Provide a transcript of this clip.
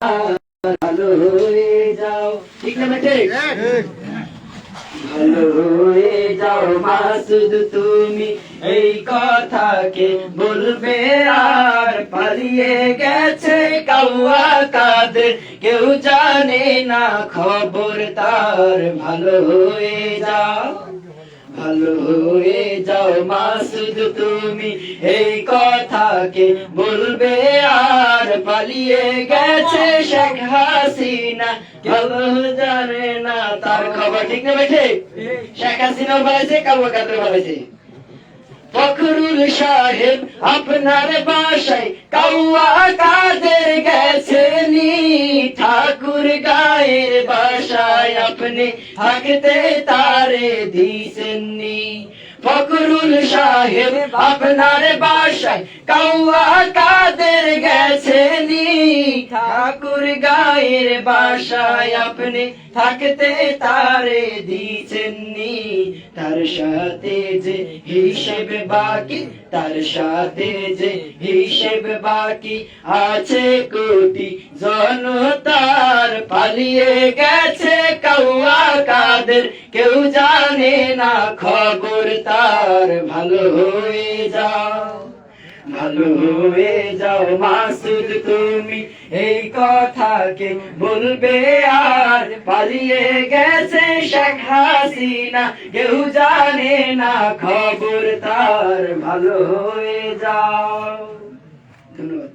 ভালো হয়ে যাও, ঠিক না ঠিক? ভালো হয়ে যাও মাসুদ তুমি, এই কথাকে বলবে আর পালিয়ে গেছে কাউয়া কাদের, কেউ জানে না খবর তার। ভালো হয়ে যাও, ভালো হয়ে যাও মাসুদ তুমি, এই কথাকে বলবে আর পালিয়ে গেছে শেখ হাসিনা, কেউ জানে না তার খবর। ঠিক না বেঠে? শেখ হাসিনাও বলেছে, কাউয়া কাদের বলেছে। ফখরুল সাহেব আপনার বাসায় কাউয়া কাদের গেছেনি, ঠাকুর গায়ের বাসায় আপনি থাকতে তারে দিছেননি। ফখরুল সাহেব আপনার বাসায় কাউয়া কাদের গেছেনি, ঠাকুর গায়ের বাসায় আপনি থাকতে তারে দিছেননি। তার সাথে যে হিসেব বাকি, তার সাথে যে হিসেব বাকি আছে কোটি জনতার, পালিয়ে গেছে কাউয়া কাদের, কেউ জানে না খবর তার। ভালো হয়ে যাও, ভালো হয়ে যাও মাসুদ তুমি, এই কথাকে বলবে আর পালিয়ে গেছে শেখ হাসিনা, কেউ জানে না খবর তার। ভালো হয়ে যাও। ধন্যবাদ।